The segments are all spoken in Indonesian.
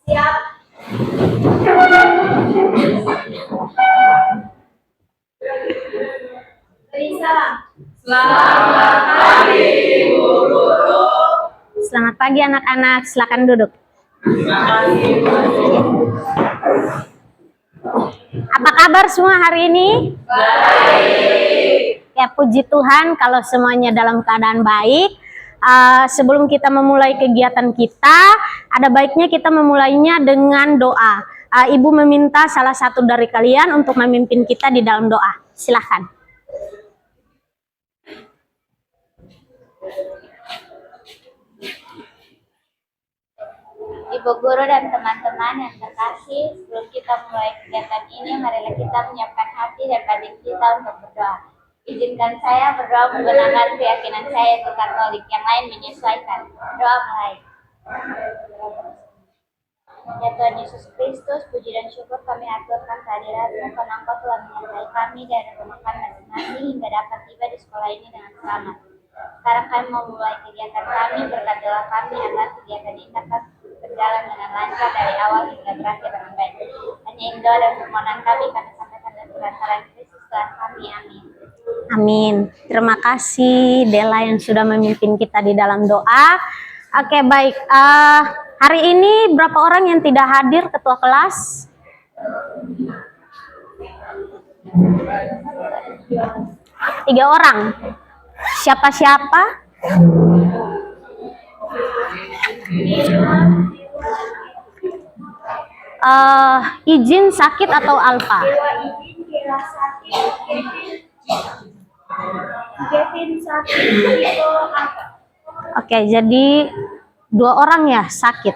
Siap. Beri salam. Selamat pagi, Ibu Guru. Selamat pagi anak-anak, silakan duduk. Terima kasih, Bu. Apa kabar semua hari ini? Baik. Ya, puji Tuhan kalau semuanya dalam keadaan baik. Sebelum kita memulai kegiatan kita, ada baiknya kita memulainya dengan doa. Ibu meminta salah satu dari kalian untuk memimpin kita di dalam doa. Silahkan. Ibu Guru dan teman-teman yang terkasih, sebelum kita mulai kegiatan ini, marilah kita menyiapkan hati dan batin kita untuk berdoa. Izinkan saya berdoa menggunakan keyakinan saya yaitu Katolik, yang lain menyesuaikan. Doa mulai. Ya Tuhan Yesus Kristus, puji dan syukur kami aturkan kehadirat-Mu karena Engkau telah menyertai kami dari rumah kami masing-masing hingga dapat tiba di sekolah ini dengan selamat. Sekarang kami mau mulai kegiatan kami, berkatilah kami agar kegiatan ini dapat berjalan dengan lancar dari awal hingga berakhir dengan baik. Hanya doa dan permohonan kami sampaikan dalam perantaraan Kristus Tuhan kami. Amin. Amin. Terima kasih Dela yang sudah memimpin kita di dalam doa. Oke, baik. Hari ini berapa orang yang tidak hadir ketua kelas? 3 orang. Siapa-siapa? Izin, sakit atau Alfa? Oke, jadi 2 orang ya sakit,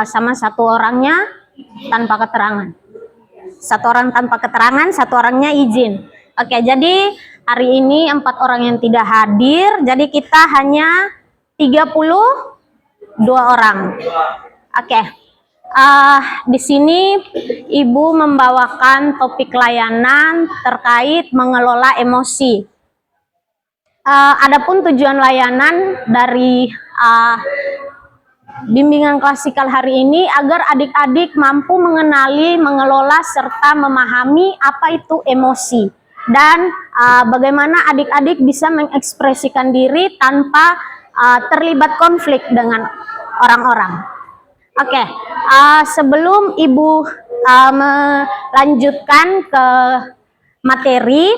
sama 1 orangnya tanpa keterangan. 1 orang tanpa keterangan, 1 orangnya izin. Oke, jadi hari ini 4 orang yang tidak hadir, jadi kita hanya 32 orang. Oke, di sini Ibu membawakan topik layanan terkait mengelola emosi. Adapun tujuan layanan dari bimbingan klasikal hari ini agar adik-adik mampu mengenali, mengelola, serta memahami apa itu emosi. Dan bagaimana adik-adik bisa mengekspresikan diri tanpa terlibat konflik dengan orang-orang. Oke, sebelum Ibu melanjutkan ke materi,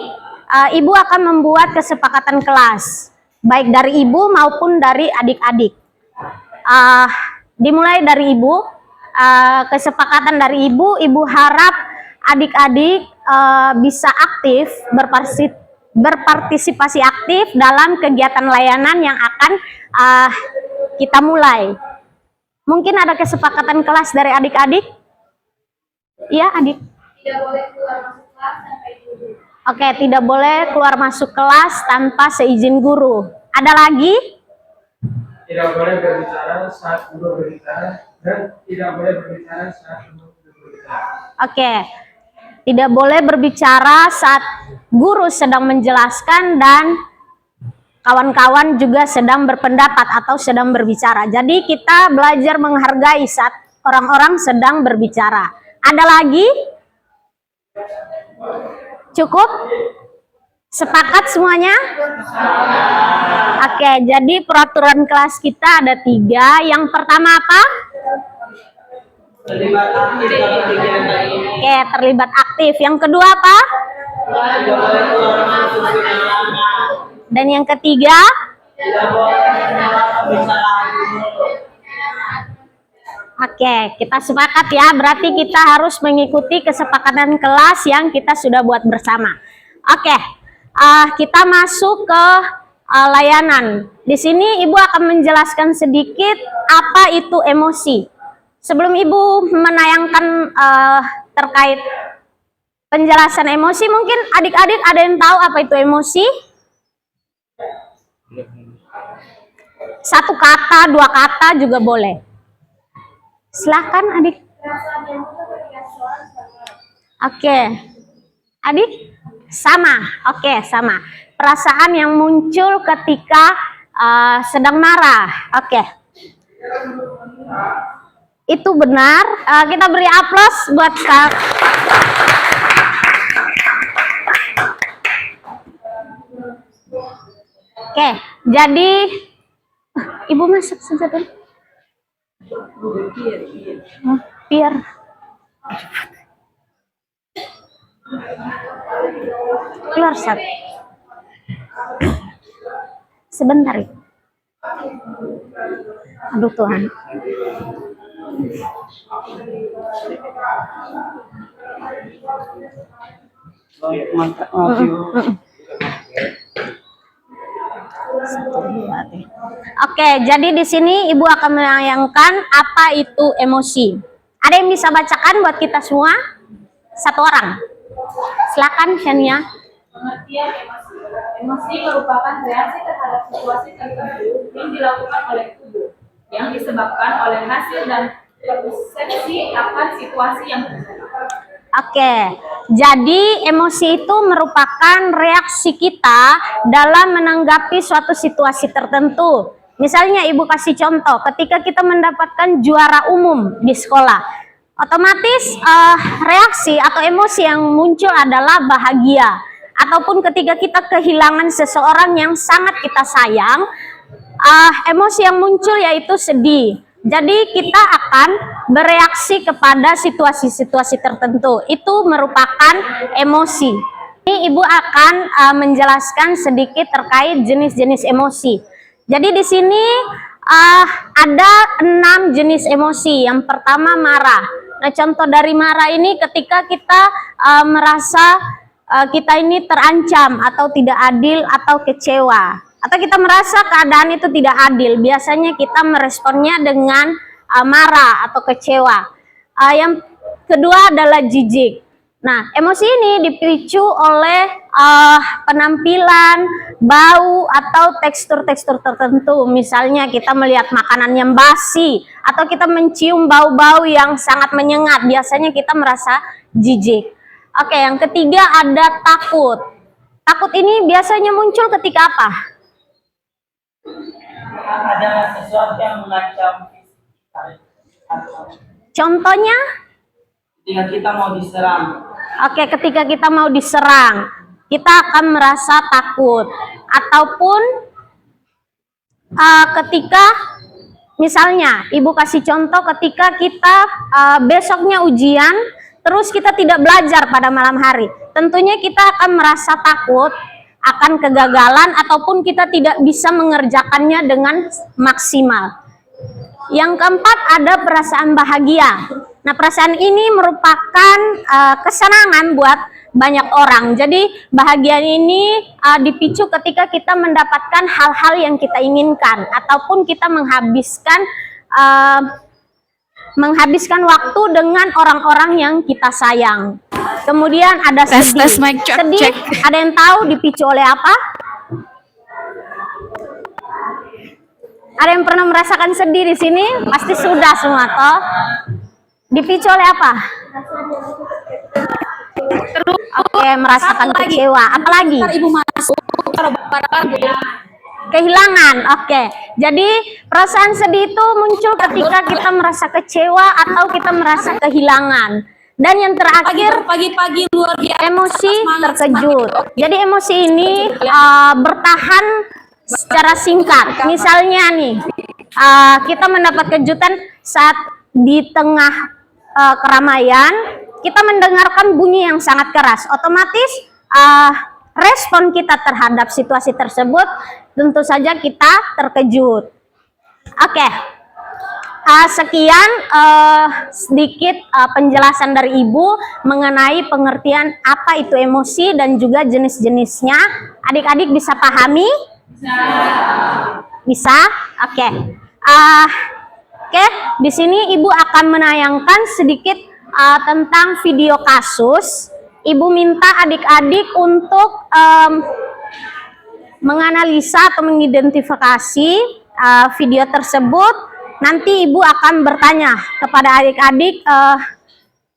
Ibu akan membuat kesepakatan kelas, baik dari Ibu maupun dari adik-adik. Dimulai dari Ibu, kesepakatan dari Ibu harap adik-adik bisa aktif, berpartisipasi aktif dalam kegiatan layanan yang akan kita mulai. Mungkin ada kesepakatan kelas dari adik-adik? Iya, adik? Tidak boleh keluar masuk kelas sampai dulu. Oke, tidak boleh keluar masuk kelas tanpa seizin guru. Ada lagi? Tidak boleh berbicara saat guru berbicara dan tidak boleh berbicara saat guru berbicara. Oke, tidak boleh berbicara saat guru sedang menjelaskan dan kawan-kawan juga sedang berpendapat atau sedang berbicara. Jadi kita belajar menghargai saat orang-orang sedang berbicara. Ada lagi? Cukup? Sepakat semuanya? Oke, jadi peraturan kelas kita ada 3. Yang pertama apa? Terlibat aktif dalam kegiatan ini. Oke, terlibat aktif. Yang kedua apa? Tidak boleh keluar masuk ruangan. Dan yang ketiga? Tidak boleh menolak pembicaraan guru. Oke, kita sepakat ya. Berarti kita harus mengikuti kesepakatan kelas yang kita sudah buat bersama. Oke, kita masuk ke layanan. Di sini Ibu akan menjelaskan sedikit apa itu emosi. Sebelum Ibu menayangkan terkait penjelasan emosi, mungkin adik-adik ada yang tahu apa itu emosi? 1 kata, 2 kata juga boleh. Silahkan adik. Oke, adik sama. Oke, sama. Perasaan yang muncul ketika sedang marah. Oke. Itu benar. Kita beri aplaus buat Kak. Oke, jadi Ibu masak sebentar. Biar. Keluar Sat. Sebentar ya. Aduh Tuhan. Oke, jadi di sini Ibu akan menayangkan apa itu emosi. Ada yang bisa bacakan buat kita semua? Satu orang. Silakan Shania. Pengertian emosi. Emosi merupakan reaksi terhadap situasi tertentu yang dilakukan oleh tubuh, yang disebabkan oleh hasil dan persepsi akan situasi yang terjadi. Oke, jadi emosi itu merupakan reaksi kita dalam menanggapi suatu situasi tertentu. Misalnya Ibu kasih contoh, ketika kita mendapatkan juara umum di sekolah, otomatis reaksi atau emosi yang muncul adalah bahagia. Ataupun ketika kita kehilangan seseorang yang sangat kita sayang, emosi yang muncul yaitu sedih. Jadi kita akan bereaksi kepada situasi-situasi tertentu. Itu merupakan emosi. Ini Ibu akan menjelaskan sedikit terkait jenis-jenis emosi. Jadi di sini ada 6 jenis emosi. Yang pertama marah. Nah, contoh dari marah ini ketika kita merasa kita ini terancam atau tidak adil atau kecewa. Atau kita merasa keadaan itu tidak adil, biasanya kita meresponnya dengan marah atau kecewa. Yang kedua adalah jijik. Nah, emosi ini dipicu oleh penampilan, bau, atau tekstur-tekstur tertentu. Misalnya kita melihat makanan yang basi, atau kita mencium bau-bau yang sangat menyengat, biasanya kita merasa jijik. Oke, yang ketiga ada takut. Takut ini biasanya muncul ketika apa? Ada sesuatu yang mengancam fisik. Contohnya? Ketika kita mau diserang. Oke, ketika kita mau diserang, kita akan merasa takut. Ataupun ketika, misalnya, Ibu kasih contoh ketika kita besoknya ujian, terus kita tidak belajar pada malam hari. Tentunya kita akan merasa takut akan kegagalan ataupun kita tidak bisa mengerjakannya dengan maksimal. Yang keempat ada perasaan bahagia. Nah, perasaan ini merupakan kesenangan buat banyak orang. Jadi bahagia ini dipicu ketika kita mendapatkan hal-hal yang kita inginkan ataupun kita menghabiskan waktu dengan orang-orang yang kita sayang. Kemudian ada sedih. Sedih, ada yang tahu dipicu oleh apa? Ada yang pernah merasakan sedih di sini? Pasti sudah semua toh. Dipicu oleh apa? Oke, merasakan kecewa. Apalagi? Kehilangan. Oke. Jadi perasaan sedih itu muncul ketika kita merasa kecewa atau kita merasa kehilangan. Dan yang terakhir, pagi-pagi luar biasa, emosi terkejut. Jadi emosi ini bertahan secara singkat. Misalnya nih, kita mendapat kejutan saat di tengah keramaian, kita mendengarkan bunyi yang sangat keras. Otomatis respon kita terhadap situasi tersebut tentu saja kita terkejut. Oke. Sekian sedikit penjelasan dari Ibu mengenai pengertian apa itu emosi dan juga jenis-jenisnya. Adik-adik bisa pahami? Bisa? Oke. Oke, di sini Ibu akan menayangkan sedikit tentang video kasus. Ibu minta adik-adik untuk menganalisa atau mengidentifikasi video tersebut. Nanti Ibu akan bertanya kepada adik-adik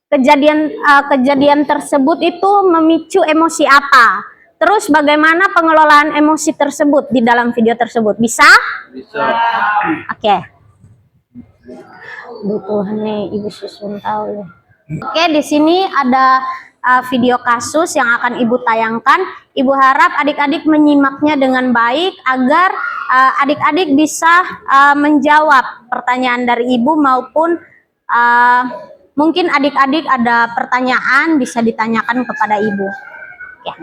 kejadian tersebut itu memicu emosi apa. Terus bagaimana pengelolaan emosi tersebut di dalam video tersebut? Bisa? Bisa. Oke. Tuhan nih Ibu Susun tahu ya. Oke, di sini ada video kasus yang akan Ibu tayangkan. Ibu harap adik-adik menyimaknya dengan baik agar adik-adik bisa menjawab pertanyaan dari Ibu maupun mungkin adik-adik ada pertanyaan bisa ditanyakan kepada Ibu. Oke.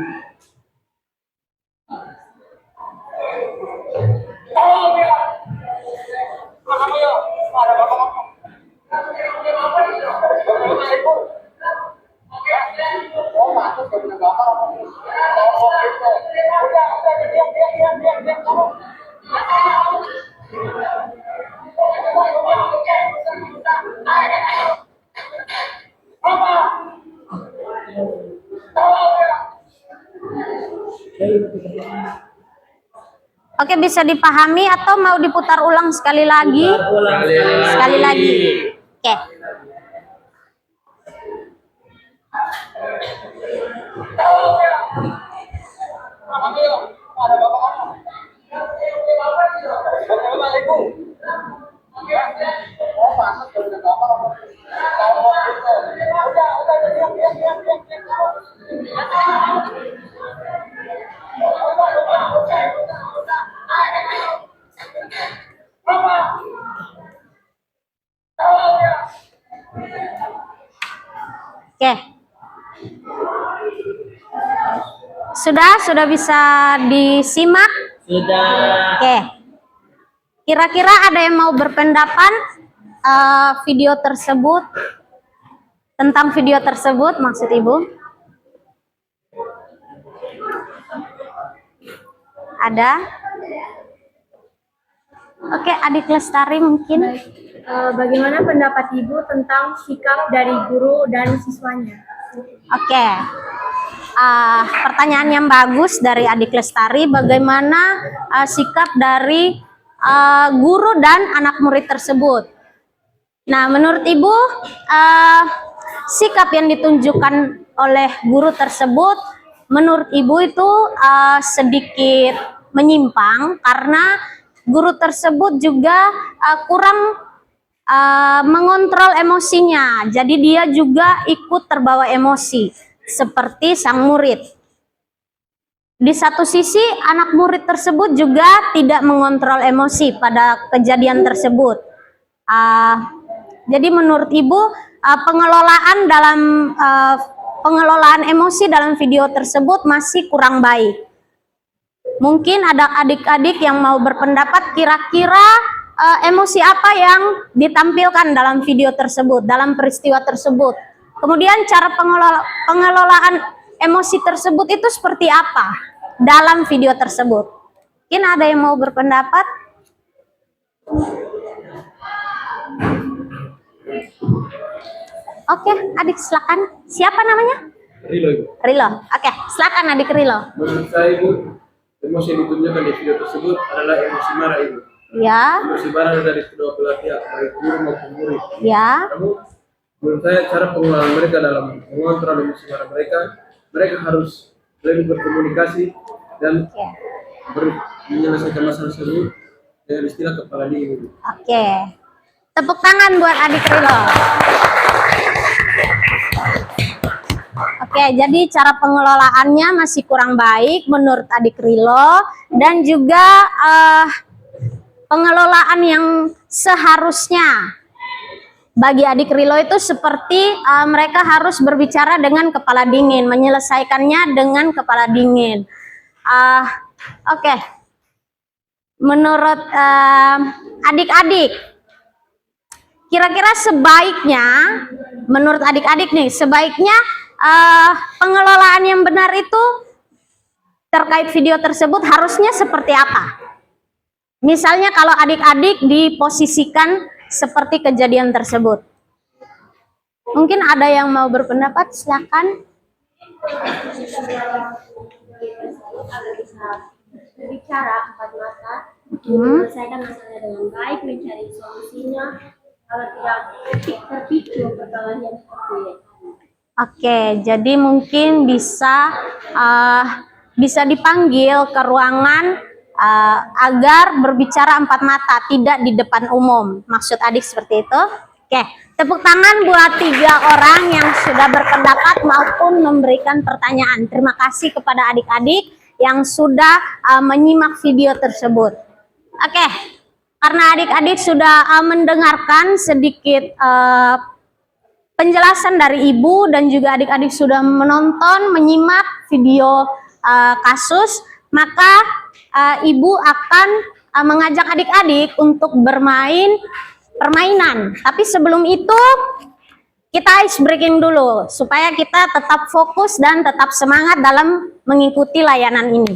Oke, bisa dipahami atau mau diputar ulang sekali lagi? Sekali lagi. Oke. Oke. Sudah bisa disimak? Sudah. Oke. Kira-kira ada yang mau berpendapat video tersebut? Tentang video tersebut maksud Ibu? Ada? Oke, Adik Lestari mungkin. Bagaimana pendapat Ibu tentang sikap dari guru dan siswanya? Oke. Pertanyaan yang bagus dari Adik Lestari, bagaimana sikap dari guru dan anak murid tersebut? Nah, menurut Ibu, sikap yang ditunjukkan oleh guru tersebut, menurut Ibu itu sedikit menyimpang karena guru tersebut juga kurang mengontrol emosinya. Jadi dia juga ikut terbawa emosi seperti sang murid. Di satu sisi anak murid tersebut juga tidak mengontrol emosi pada kejadian tersebut. Jadi menurut Ibu pengelolaan emosi dalam video tersebut masih kurang baik. Mungkin ada adik-adik yang mau berpendapat kira-kira emosi apa yang ditampilkan dalam video tersebut, dalam peristiwa tersebut. Kemudian cara pengelolaan emosi tersebut itu seperti apa dalam video tersebut. Mungkin ada yang mau berpendapat? Oke, adik silakan. Siapa namanya? Rilo, Ibu. Rilo. Oke, silakan adik Rilo. Menurut saya, Ibu, emosi yang ditunjukkan di video tersebut adalah emosi marah, Ibu. Ya, Emosi marah dari kedua belah pihak, baik guru maupun murid. ya. Namun, menurut saya cara pengelolaan mereka dalam mengontrol emosi marah mereka harus lebih berkomunikasi dan menyelesaikan masalah tersebut dengan istilah kepala dingin. Oke. Tepuk tangan buat adik Rilo. Oke, jadi cara pengelolaannya masih kurang baik menurut adik Rilo dan juga pengelolaan yang seharusnya bagi adik Rilo itu seperti mereka harus berbicara dengan kepala dingin, menyelesaikannya dengan kepala dingin. Oke. Menurut adik-adik, kira-kira sebaiknya, menurut adik-adik nih, sebaiknya pengelolaan yang benar itu terkait video tersebut harusnya seperti apa? Misalnya kalau adik-adik diposisikan seperti kejadian tersebut. Mungkin ada yang mau berpendapat, silakan. Berbicara empat mata, menyelesaikan masalah dengan baik, mencari solusinya, kalau tidak terpicu pergaulan yang seperti ini. Oke, jadi mungkin bisa bisa dipanggil ke ruangan agar berbicara empat mata, tidak di depan umum. Maksud adik seperti itu. Oke, tepuk tangan buat 3 orang yang sudah berpendapat maupun memberikan pertanyaan. Terima kasih kepada adik-adik yang sudah menyimak video tersebut. Oke, karena adik-adik sudah mendengarkan sedikit penjelasan dari ibu dan juga adik-adik sudah menyimak video kasus, maka ibu akan mengajak adik-adik untuk bermain permainan. Tapi sebelum itu kita ice breaking dulu supaya kita tetap fokus dan tetap semangat dalam mengikuti layanan ini.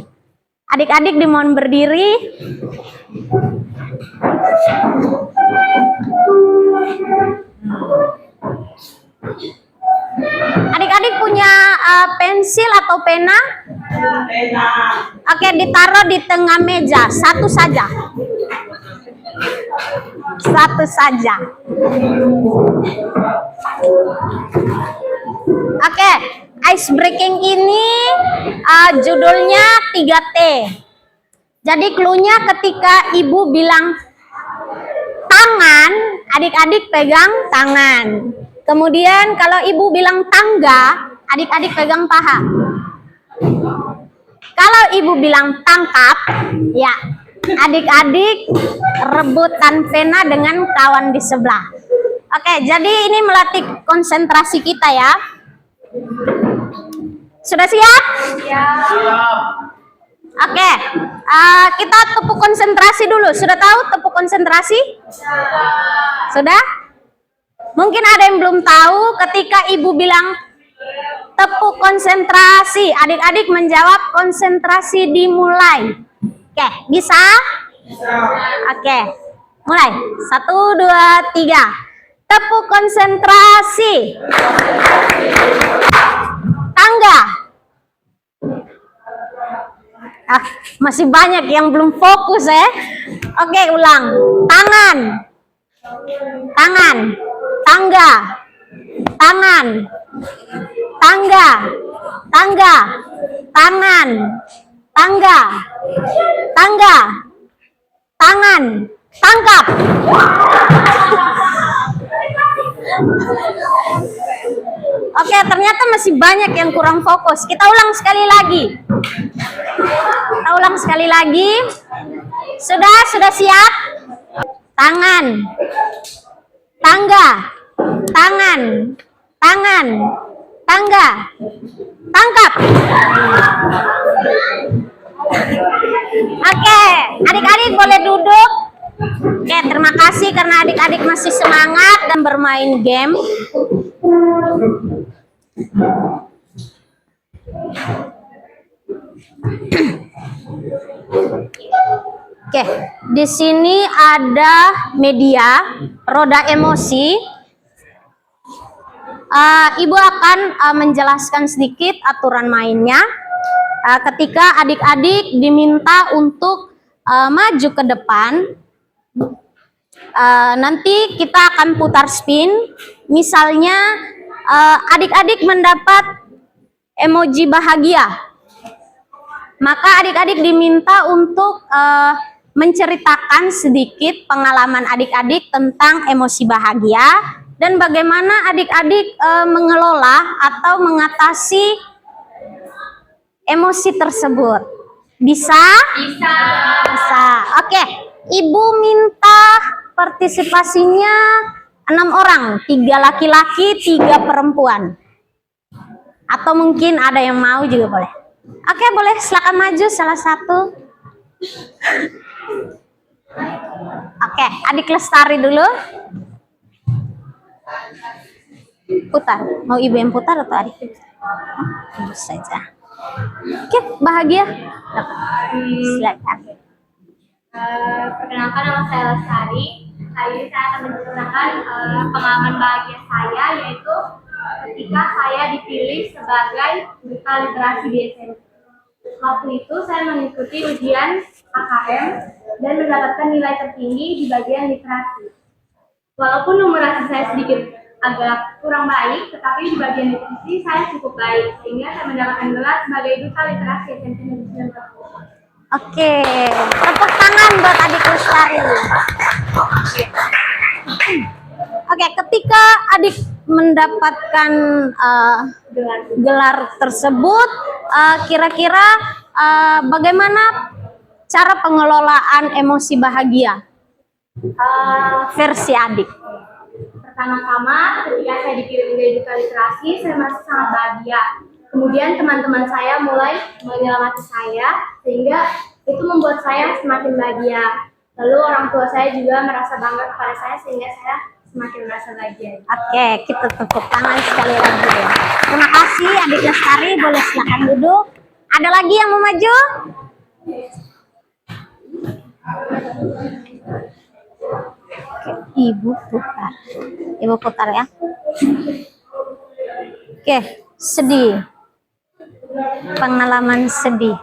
Adik-adik dimohon berdiri. Adik-adik punya pensil atau pena? Pena. Oke, ditaruh di tengah meja, satu saja. Satu saja. Oke, ice breaking ini judulnya 3T. Jadi clue-nya ketika ibu bilang tangan, adik-adik pegang tangan. Kemudian kalau ibu bilang tangga, adik-adik pegang paha. Kalau ibu bilang tangkap, ya adik-adik rebutan pena dengan kawan di sebelah. Oke, jadi ini melatih konsentrasi kita ya. Sudah siap? Siap. Oke, kita tepuk konsentrasi dulu. Sudah tahu tepuk konsentrasi? Sudah? Mungkin ada yang belum tahu ketika ibu bilang tepuk konsentrasi, adik-adik menjawab konsentrasi dimulai. Oke, bisa? Oke, mulai. 1, 2, 3. Tepuk konsentrasi. Tangga. Masih banyak yang belum fokus ya. Oke, ulang. Tangan. Tangan. Tangga. Tangan. Tangga. Tangga. Tangan. Tangga. Tangga. Tangan. Tangkap. Oke, ternyata masih banyak yang kurang fokus. Kita ulang sekali lagi. Kita ulang sekali lagi. Sudah siap? Tangan. Tangga. Tangan. Tangan. Tangga. Tangkap. Oke, adik-adik boleh duduk. Oke, terima kasih karena adik-adik masih semangat dan bermain game. Oke, di sini ada media roda emosi. Ibu akan menjelaskan sedikit aturan mainnya. Ketika adik-adik diminta untuk maju ke depan, nanti kita akan putar spin. Misalnya adik-adik mendapat emoji bahagia, maka adik-adik diminta untuk menceritakan sedikit pengalaman adik-adik tentang emosi bahagia dan bagaimana adik-adik mengelola atau mengatasi emosi tersebut. Bisa? Bisa. Bisa. Oke, ibu minta partisipasinya 6 orang, 3 laki-laki, 3 perempuan. Atau mungkin ada yang mau juga boleh. Oke, boleh silakan maju salah satu. Oke, adik Lestari dulu. Putar. Mau ibu yang putar atau adik? Ibu saja. Oke, bahagia. Silakan. Perkenalkan, nama saya Lestari. Hari ini saya akan menceritakan pengalaman bahagia saya, yaitu ketika saya dipilih sebagai duta literasi di SMP. Waktu itu saya mengikuti ujian AKM dan mendapatkan nilai tertinggi di bagian literasi. Walaupun numerasi saya sedikit agak kurang baik, tetapi di bagian literasi saya cukup baik, sehingga saya mendapatkan gelar sebagai Duta Literasi SMP Negeri 9 Papua. Oke, tepuk tangan buat adik Lestari. Oke, ketika adik mendapatkan gelar tersebut, kira-kira bagaimana cara pengelolaan emosi bahagia versi adik? Pertama-tama, ketika saya dipilih menjadi Duta Literasi, saya merasa sangat bahagia. Kemudian teman-teman saya mulai menyelamati saya, sehingga itu membuat saya semakin bahagia. Lalu orang tua saya juga merasa bangga kepada saya, sehingga saya semakin merasa bahagia. Oke, kita tepuk tangan sekali lagi ya. Terima kasih adik Lestari, boleh silakan duduk. Ada lagi yang mau maju? Ibu putar ya. Oke, sedih. Pengalaman sedih.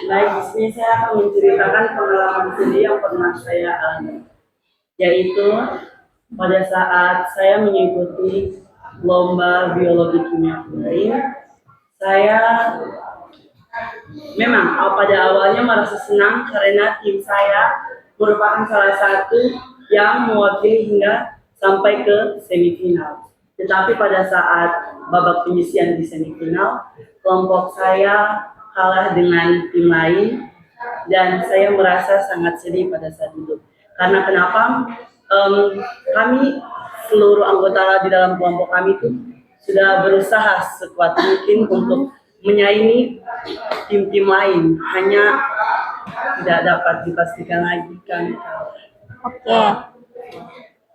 Baik, di sini saya akan menceritakan pengalaman sedih yang pernah saya alami, yaitu pada saat saya mengikuti lomba biologi kimia kemarin. Saya memang pada awalnya merasa senang karena tim saya merupakan salah satu yang mewakili hingga sampai ke semifinal. Tetapi pada saat babak penyisihan di semifinal, kelompok saya kalah dengan tim lain dan saya merasa sangat sedih pada saat itu. Karena kenapa? Kami seluruh anggota di dalam kelompok kami itu sudah berusaha sekuat mungkin untuk menyaingi tim-tim lain, hanya tidak dapat dipastikan lagi kan.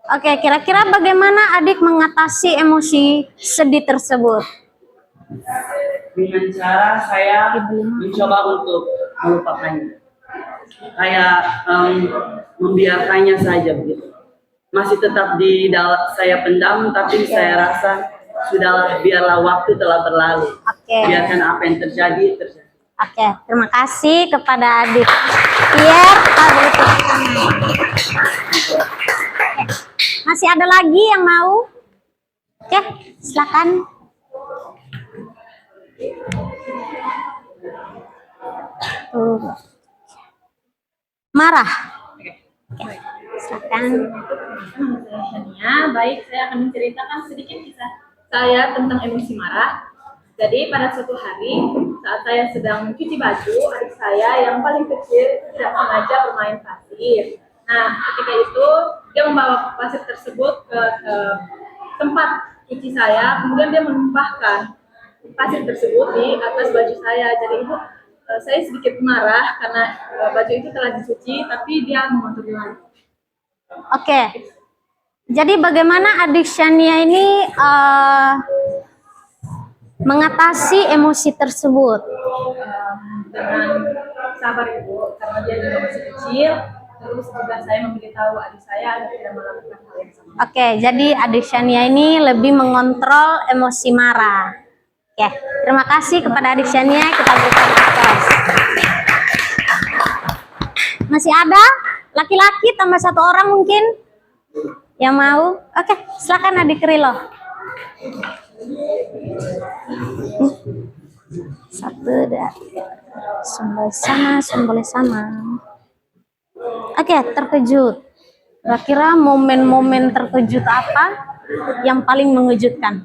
Oke, kira-kira bagaimana adik mengatasi emosi sedih tersebut? Dengan cara saya mencoba untuk melupakannya, kayak membiarkannya saja begitu. Masih tetap di dalam saya pendam, tapi saya rasa sudahlah, biarlah waktu telah berlalu. Biarkan apa yang terjadi. Oke, terima kasih kepada adik Pierre. Masih ada lagi yang mau? Oke, silakan. Marah. Oke, silakan. Baik, saya akan menceritakan sedikit kisah saya tentang emosi marah. Jadi pada suatu hari saat saya sedang mencuci baju, adik saya yang paling kecil tidak sengaja bermain pasir. Nah, ketika itu dia membawa pasir tersebut ke tempat cuci saya, kemudian dia menumpahkan pasir tersebut di atas baju saya. Jadi itu saya sedikit marah karena baju itu telah dicuci, tapi dia mengontrolnya. Oke. Jadi bagaimana adik Shania ini mengatasi emosi tersebut? Dengan sabar ibu, karena dia juga masih kecil. Terus juga saya memberitahu adik saya agar tidak melakukan hal yang sama. Oke, jadi adik Shania ini lebih mengontrol emosi marah. Oke, terima kasih kepada adik Shania. Kita berikan aplaus. Masih ada laki-laki tambah satu orang mungkin yang mau? Oke, silakan adik Rilo. Satu dah. Boleh sama. Oke, terkejut. Kira-kira momen-momen terkejut apa yang paling mengejutkan?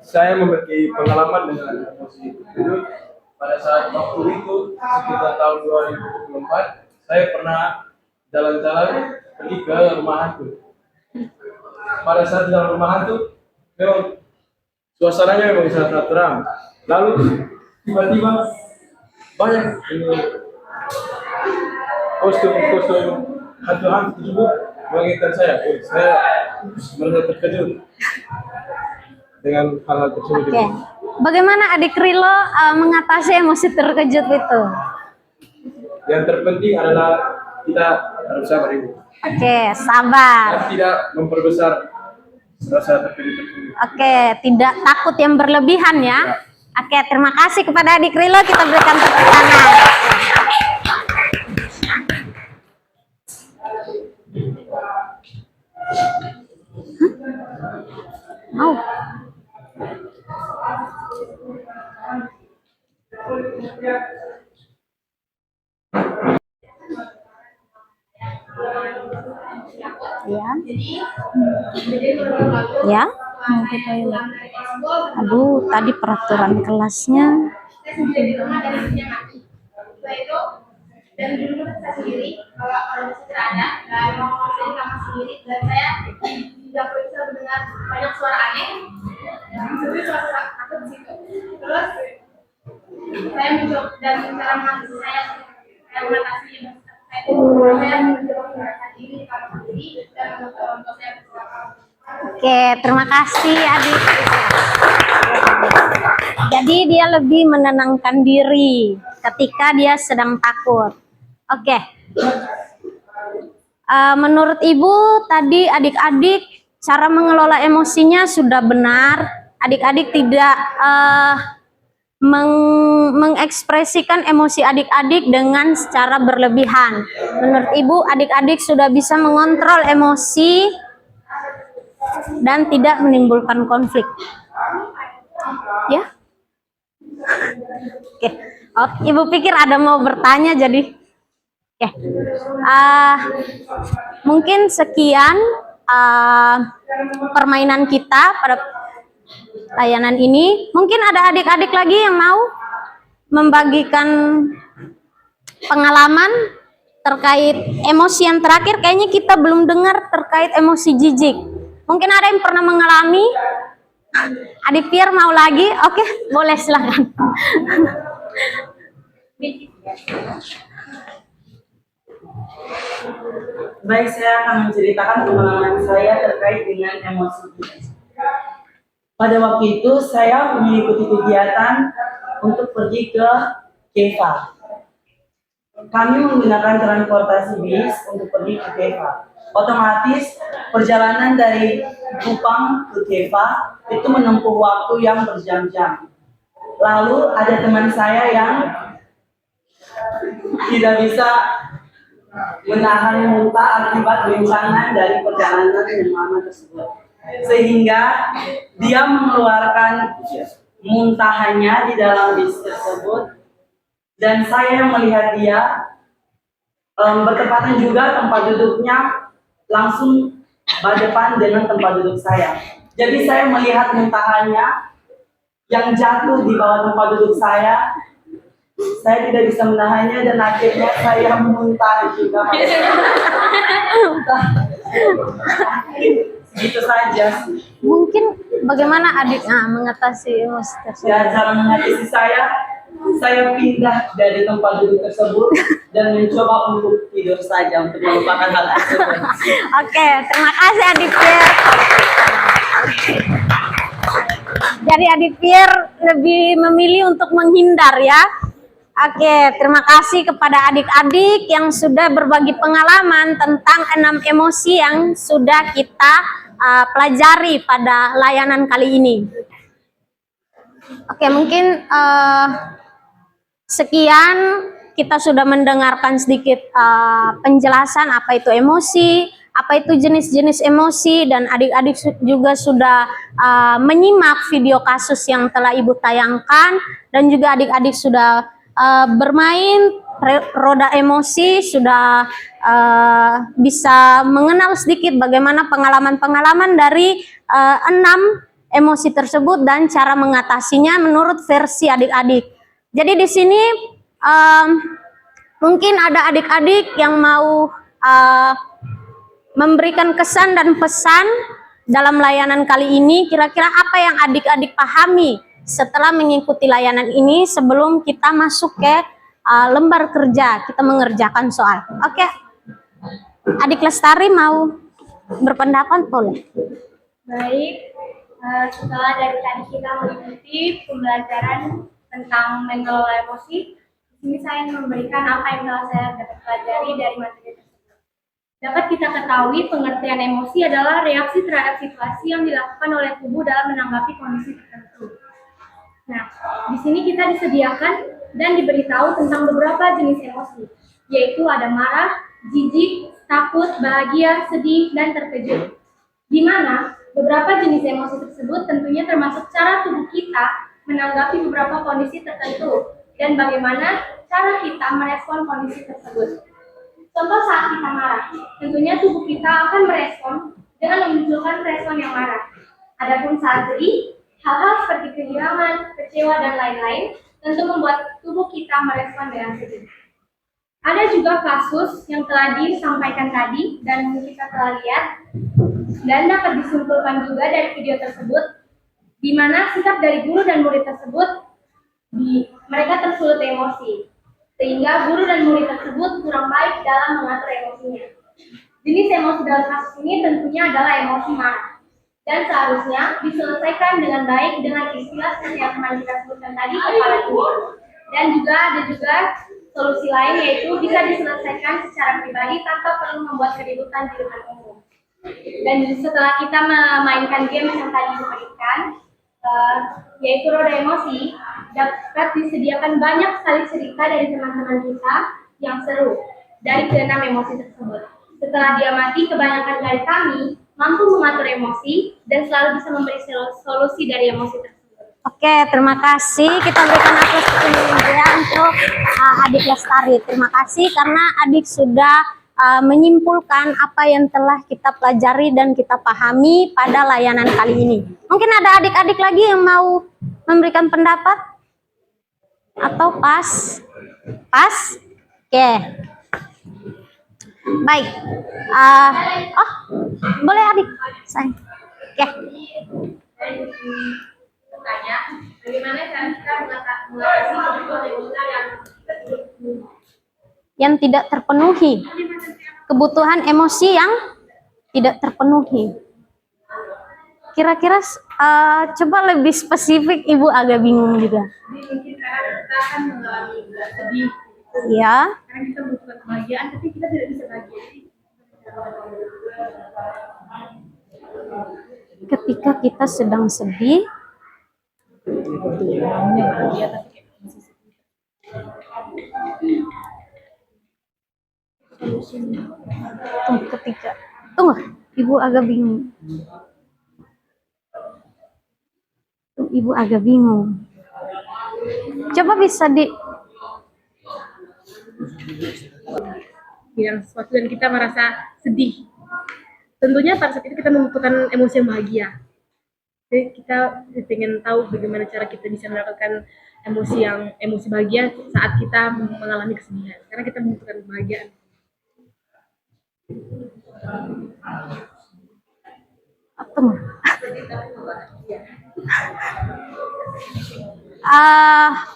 Saya memiliki pengalaman dengan emosi itu pada saat waktu itu sekitar tahun 2024. Saya pernah jalan-jalan pergi ke rumah hantu. Pada saat di dalam rumah hantu, memang suasananya memang sangat terang. Lalu tiba-tiba banyak kostum hantu-hantu tersebut mengingatkan saya. Saya merasa terkejut dengan hal-hal tersebut. Oke. Bagaimana adik Rilo mengatasi emosi terkejut itu? Yang terpenting adalah kita harus sabar ibu. Oke, sabar. Dan tidak memperbesar rasa terkejut tersebut. Oke, tidak takut yang berlebihan ya. Oke, terima kasih kepada adik Rilo. Kita berikan tepuk tangan. Ya. Jadi beberapa lalu Ya. Mau ke toilet. Aduh, tadi peraturan kelasnya. saya sendiri di rumah dan ibunya mati. Setelah itu dan dulu saya sendiri kalau bisa tidak ada dan saya di kamar sendiri dan saya tidak bisa mendengar banyak suara aneh. Jadi suara takut di situ. Terus saya mencoba dan cara mengatasi saya mengatasi saya mencoba mengatasi diri di kamar sendiri dan menutup orang tua saya berdoa. Oke, terima kasih adik. Jadi dia lebih menenangkan diri ketika dia sedang takut. Oke. Menurut Ibu tadi adik-adik cara mengelola emosinya sudah benar. Adik-adik tidak mengekspresikan emosi adik-adik dengan secara berlebihan. Menurut Ibu adik-adik sudah bisa mengontrol emosi dan tidak menimbulkan konflik. Ya? Oke. Oh, Ibu pikir ada mau bertanya jadi. Oke. Mungkin sekian permainan kita pada layanan ini. Mungkin ada adik-adik lagi yang mau membagikan pengalaman terkait emosi yang terakhir. Kayaknya kita belum dengar terkait emosi jijik. Mungkin ada yang pernah mengalami. Adik Pierre mau lagi? Oke, boleh silakan. Baik, saya akan menceritakan pengalaman saya terkait dengan emosi. Pada waktu itu saya mengikuti kegiatan untuk pergi ke Keva. Kami menggunakan transportasi bis untuk pergi ke Keva. Otomatis perjalanan dari Kupang ke Keva itu menempuh waktu yang berjam-jam. Lalu ada teman saya yang tidak bisa menahan muntah akibat goncangan dari perjalanan yang lama tersebut, sehingga dia mengeluarkan muntahannya di dalam bis tersebut, dan saya melihat dia bertepatan juga tempat duduknya langsung berdepan dengan tempat duduk saya. Jadi saya melihat muntahannya yang jatuh di bawah tempat duduk saya. Saya tidak bisa menahannya dan akhirnya saya muntah juga. Gitu saja. Mungkin bagaimana adik mengatasi emosi tersebut? Ya, cara mengatasi saya pindah dari tempat duduk tersebut dan mencoba untuk tidur saja untuk melupakan hal tersebut. Oke, terima kasih adik Pierre. Jadi adik Pierre lebih memilih untuk menghindar ya. Oke, terima kasih kepada adik-adik yang sudah berbagi pengalaman tentang 6 emosi yang sudah kita pelajari pada layanan kali ini. Oke, mungkin sekian kita sudah mendengarkan sedikit penjelasan apa itu emosi, apa itu jenis-jenis emosi, dan adik-adik juga sudah menyimak video kasus yang telah Ibu tayangkan, dan juga adik-adik sudah bermain roda emosi, sudah bisa mengenal sedikit bagaimana pengalaman-pengalaman dari 6 emosi tersebut dan cara mengatasinya menurut versi adik-adik. Jadi di sini mungkin ada adik-adik yang mau memberikan kesan dan pesan dalam layanan kali ini. Kira-kira apa yang adik-adik pahami setelah mengikuti layanan ini sebelum kita masuk ke lembar kerja, kita mengerjakan soal. Oke, adik Lestari mau berpendapat boleh? Baik, setelah dari tadi kita mengikuti pembelajaran tentang mengelola emosi, di sini saya ingin memberikan apa yang telah saya dapat pelajari dari materi tersebut. Dapat kita ketahui, pengertian emosi adalah reaksi terhadap situasi yang dilakukan oleh tubuh dalam menanggapi kondisi tertentu. Nah, di sini kita disediakan dan diberitahu tentang beberapa jenis emosi, yaitu ada marah, jijik, takut, bahagia, sedih, dan terkejut. Di mana beberapa jenis emosi tersebut tentunya termasuk cara tubuh kita menanggapi beberapa kondisi tertentu dan bagaimana cara kita merespon kondisi tersebut. Contoh saat kita marah, tentunya tubuh kita akan merespon dengan memunculkan respon yang marah. Adapun saat sedih, hal-hal seperti kehilangan, kecewa, dan lain-lain tentu membuat tubuh kita merespon dengan sedih. Ada juga kasus yang telah disampaikan tadi dan kita telah lihat dan dapat disimpulkan juga dari video tersebut di mana sikap dari guru dan murid tersebut mereka tersulut emosi sehingga guru dan murid tersebut kurang baik dalam mengatur emosinya. Jenis emosi dalam kasus ini tentunya adalah emosi marah dan seharusnya diselesaikan dengan baik dengan istilah seperti yang teman kita sebutkan tadi kepala dingin. Dan juga ada solusi lain yaitu bisa diselesaikan secara pribadi tanpa perlu membuat keributan di depan umum. Dan setelah kita memainkan game yang tadi diberikan, yaitu roda emosi, dapat disediakan banyak sekali cerita dari teman-teman kita yang seru dari keenam emosi tersebut. Setelah diamati, kebanyakan dari kami mampu mengatur emosi dan selalu bisa memberi solusi dari emosi tersebut. Oke, terima kasih. Kita berikan aplaus ya untuk Adik Lestari. Terima kasih karena Adik sudah menyimpulkan apa yang telah kita pelajari dan kita pahami pada layanan kali ini. Mungkin ada adik-adik lagi yang mau memberikan pendapat? Atau pas? Pas? Oke. Baik. Boleh adik. Sayang. Oke. Tanya, bagaimana cara kita mengatasi kebutuhan emosi yang tidak terpenuhi, kebutuhan emosi yang tidak terpenuhi. Kira-kira coba lebih spesifik, Ibu agak bingung juga. Mungkin karena kita akan mengalami sedih, Ya, karena kita membutuhkan kebahagiaan, tapi kita tidak bisa bahagia. ketika kita sedang sedih, tunggu, Ibu agak bingung. Ibu agak bingung. Coba bisa Yang sesuatu dan kita merasa sedih. Tentunya pada saat itu kita membutuhkan emosi yang bahagia. Jadi kita ingin tahu bagaimana cara kita bisa mendapatkan emosi bahagia saat kita mengalami kesedihan. Karena kita membutuhkan kebahagiaan.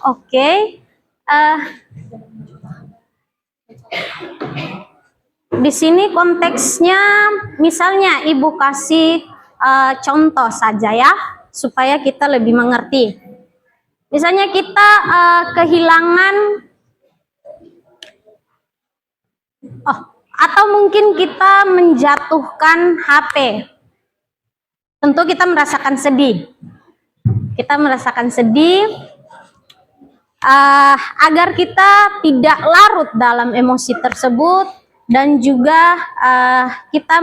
Oke. Di sini konteksnya, misalnya Ibu kasih contoh saja ya, supaya kita lebih mengerti. Misalnya kita kehilangan, atau mungkin kita menjatuhkan HP. Tentu kita merasakan sedih. Kita merasakan sedih. Agar kita tidak larut dalam emosi tersebut dan juga kita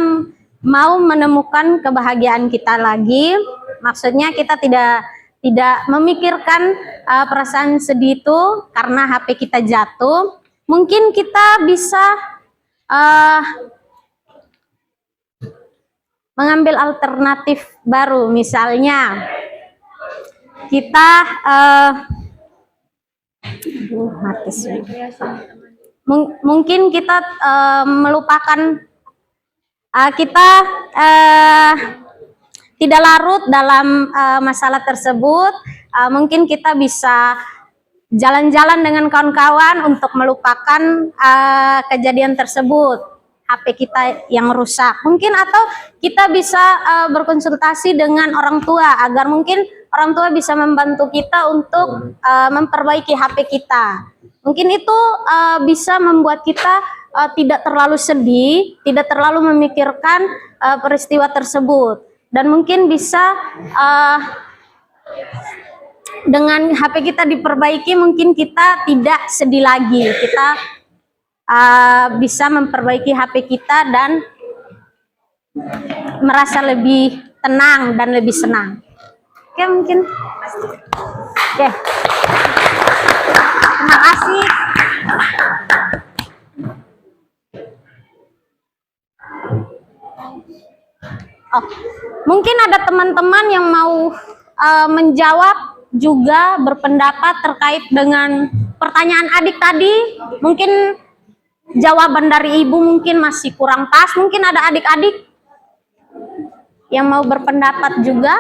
mau menemukan kebahagiaan kita lagi. Maksudnya kita tidak memikirkan perasaan sedih itu karena HP kita jatuh. Mungkin kita bisa mengambil alternatif baru, misalnya kita mungkin kita melupakan, kita tidak larut dalam masalah tersebut. Mungkin kita bisa jalan-jalan dengan kawan-kawan untuk melupakan kejadian tersebut, HP kita yang rusak. Mungkin atau kita bisa berkonsultasi dengan orang tua agar mungkin orang tua bisa membantu kita untuk memperbaiki HP kita. Mungkin itu bisa membuat kita tidak terlalu sedih, tidak terlalu memikirkan peristiwa tersebut. Dan mungkin bisa dengan HP kita diperbaiki, mungkin kita tidak sedih lagi. Kita bisa memperbaiki HP kita dan merasa lebih tenang dan lebih senang. Oke, mungkin. Oke. Terima kasih. Oh, mungkin ada teman-teman yang mau menjawab juga berpendapat terkait dengan pertanyaan adik tadi. Mungkin jawaban dari ibu mungkin masih kurang pas. Mungkin ada adik-adik yang mau berpendapat juga.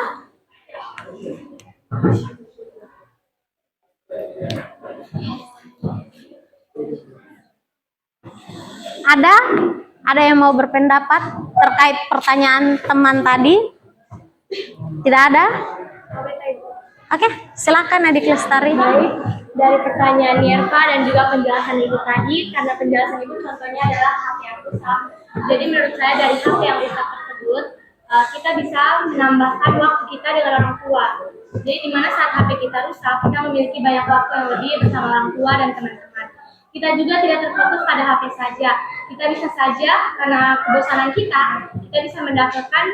Ada? Ada yang mau berpendapat terkait pertanyaan teman tadi? Tidak ada? Oke, silakan Adik Lestari. Dari pertanyaan Nirva dan juga penjelasan ibu tadi, karena penjelasan ibu contohnya adalah HP yang rusak. Jadi menurut saya dari HP yang rusak tersebut, kita bisa menambahkan waktu kita dengan orang tua. Jadi dimana saat HP kita rusak, kita memiliki banyak waktu yang lebih bersama orang tua dan teman-teman. Kita juga tidak terfokus pada HP saja. Kita bisa saja, karena kebosanan kita bisa mendapatkan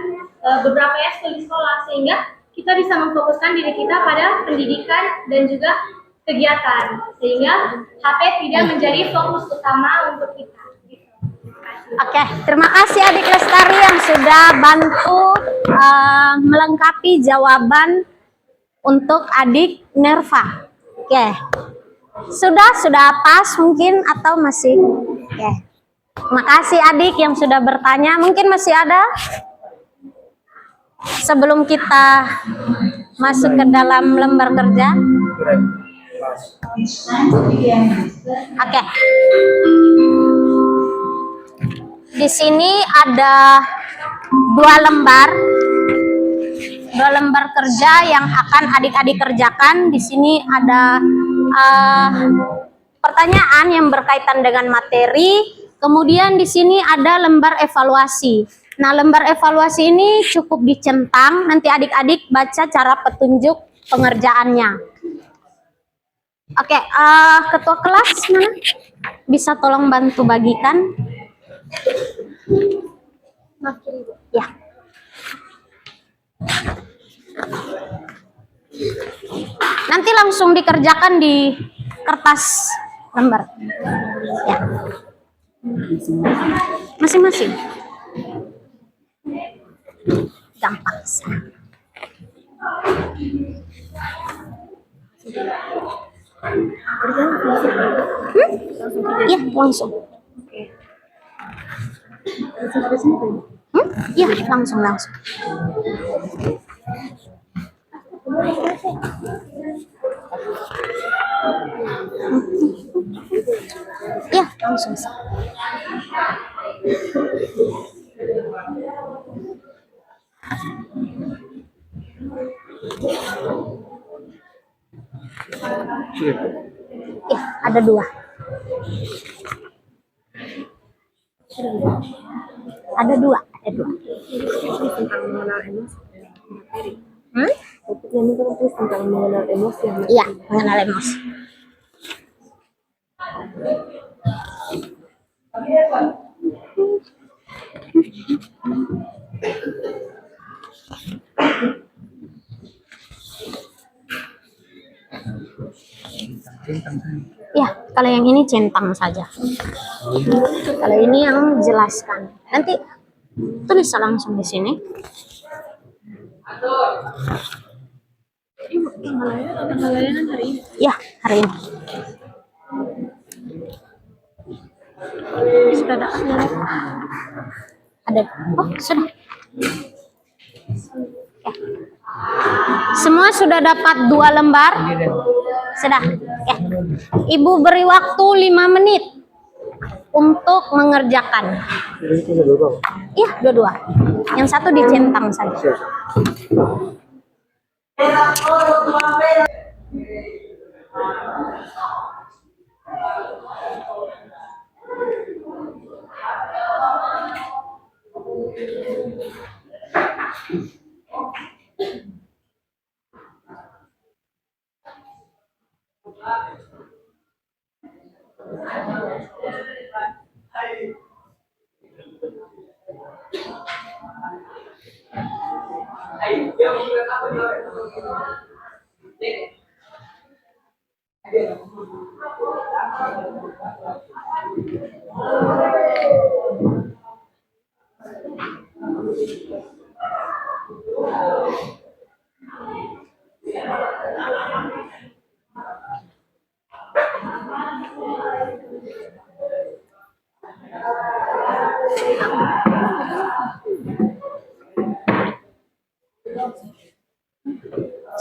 beberapa eskul di sekolah, sehingga kita bisa memfokuskan diri kita pada pendidikan dan juga kegiatan, sehingga HP tidak menjadi fokus utama untuk kita. Oke, terima kasih Adik Lestari yang sudah bantu melengkapi jawaban untuk Adik Nerva. Oke, sudah pas mungkin atau masih? Oke, terima kasih Adik yang sudah bertanya. Mungkin masih ada? Sebelum kita masuk ke dalam lembar kerja. Oke. Di sini ada dua lembar kerja yang akan adik-adik kerjakan. Di sini ada pertanyaan yang berkaitan dengan materi. Kemudian di sini ada lembar evaluasi. Nah, lembar evaluasi ini cukup dicentang. Nanti adik-adik baca cara petunjuk pengerjaannya. Oke, ketua kelas mana? Bisa tolong bantu bagikan? Ya. Nanti langsung dikerjakan di kertas lembar. Ya. Masing-masing. Gampang. Iya, langsung. Iya, langsung. Iya, langsung. Ya, ada dua. Ada dua. Tentang mengenal emosi materi. Yang itu terus tentang mengenal emosi. Iya, mengenal emosi. Ya, kalau yang ini centang saja. Kalau ini yang jelaskan. Nanti tulis langsung di sini. Tanggal layanan hari ini. Ya, hari ini. Sudah ada. Ada. Oh, sudah. Oke. Semua sudah dapat 2 lembar? Sudah. Oke. Ibu beri waktu 5 menit untuk mengerjakan. Iya, dua-dua. Yang satu dicentang saja.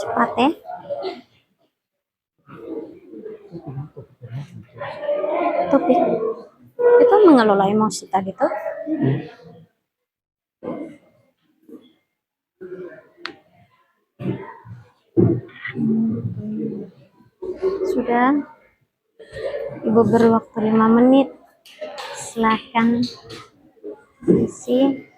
Cepat ya. Topik itu mengelola emosi tadi tuh. Sudah. Ibu beri waktu 5 menit. Silahkan isi.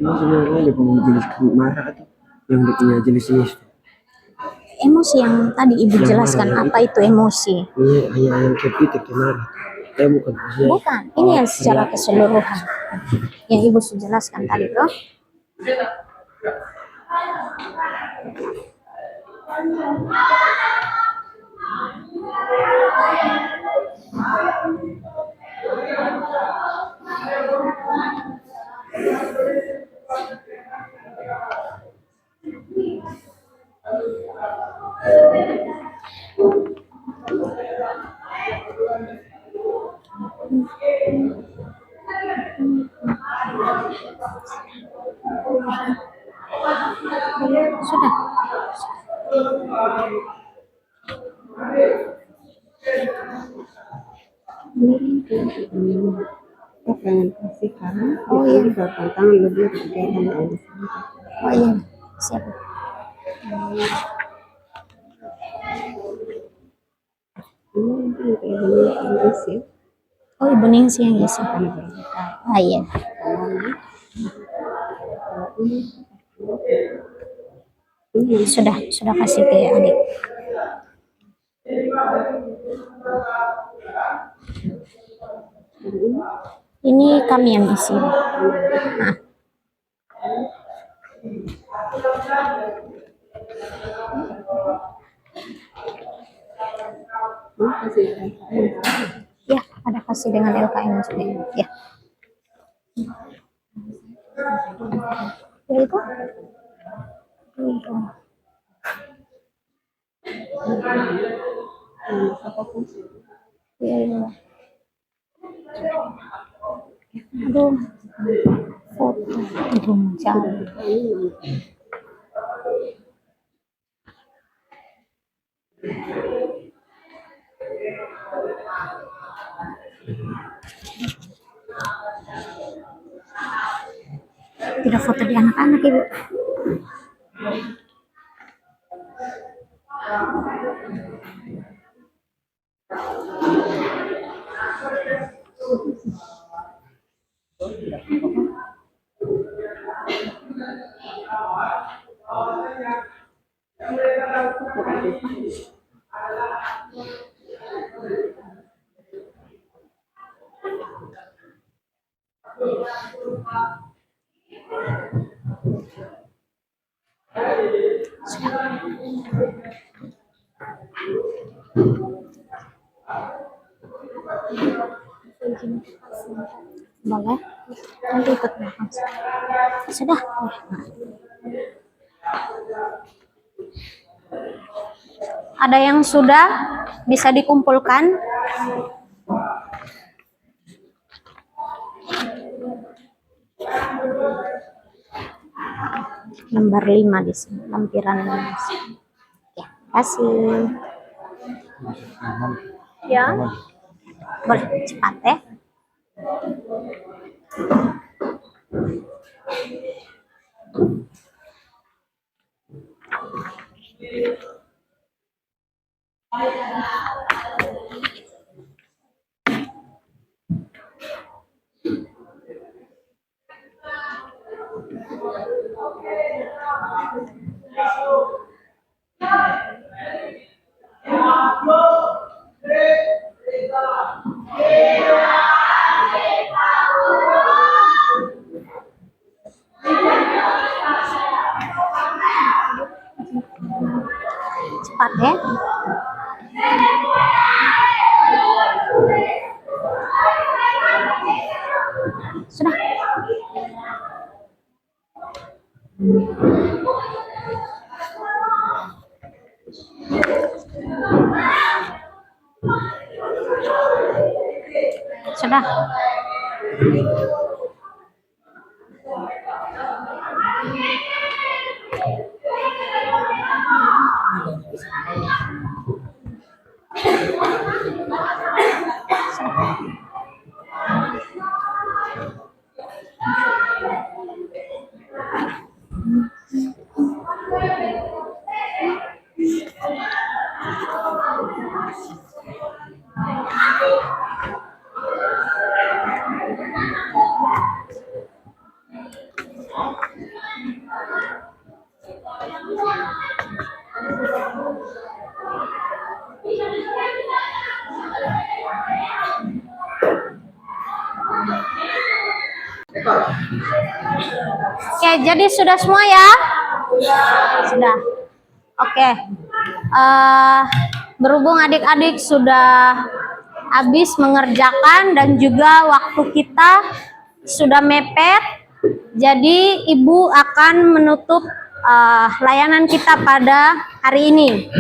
Ini sebenarnya ada jenis marah atau yang dia punya jenis-jenis Emosi yang tadi ibu Yang jelaskan, marah, apa itu emosi? ini hanya yang kepitik yang marah. Bukan maksudnya. Bukan, ini yang secara keseluruhan yang ibu sudah jelaskan tadi tuh. Sudah. Kita pengen kasih karena Oh iya. tantangan lebih kegiatan lain. Oh iya, siap. Ini mungkin kayak gini Inggris ya. Oh ibu Ningsi yang isi. Karena berbeda. Ah iya. Sudah kasih ke adik. Ini kami yang isi. Nah. Ya, ada kasih dengan LKM juga. Ya. Ya itu. Itu. Ya, ya. Aduh, foto ibu mencari. Tidak foto di anak-anak ibu. Boleh, nanti ikut belakang. Sudah. Ada yang sudah bisa dikumpulkan? Lembar 5 di sini, lampiran 5. Ya, kasih. Ya. Boleh cepat ya. Cepat ya. Sudah. Sudah. Oke, jadi sudah semua ya? Sudah. Oke. Berhubung adik-adik sudah habis mengerjakan dan juga waktu kita sudah mepet, jadi Ibu akan menutup layanan kita pada hari ini.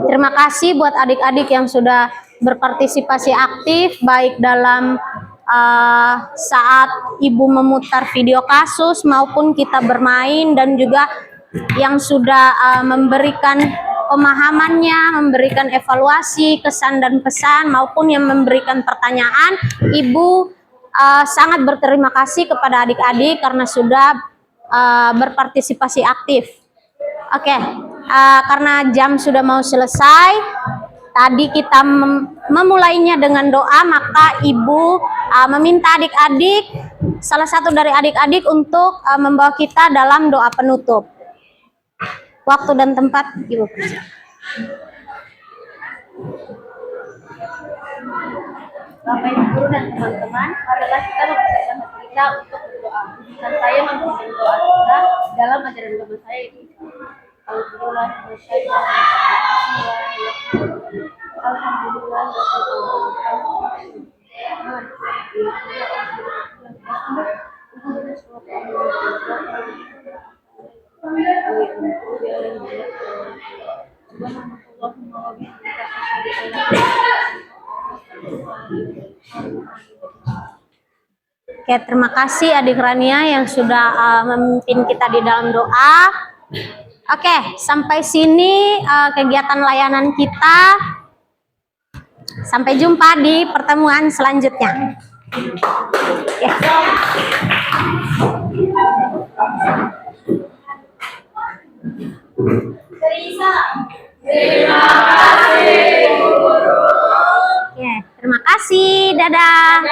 Terima kasih buat adik-adik yang sudah berpartisipasi aktif baik dalam saat Ibu memutar video kasus maupun kita bermain, dan juga yang sudah memberikan pemahamannya, memberikan evaluasi, kesan dan pesan, maupun yang memberikan pertanyaan. Ibu sangat berterima kasih kepada adik-adik karena sudah berpartisipasi aktif. Oke, karena jam sudah mau selesai, tadi kita memulainya dengan doa, maka Ibu meminta adik-adik, salah satu dari adik-adik untuk membawa kita dalam doa penutup. Waktu dan tempat Ibu persilakan. Bapak Ibu guru dan teman-teman, marilah kita mempersiapkan hati kita untuk berdoa. Dan saya memimpin doa kita dalam ajaran agama saya ini. Alhamdulillah, Oke, terima kasih Adik Rania yang sudah memimpin kita di dalam doa. Oke, sampai sini kegiatan layanan kita. Sampai jumpa di pertemuan selanjutnya. Terima kasih. Oke, terima kasih. Dadah.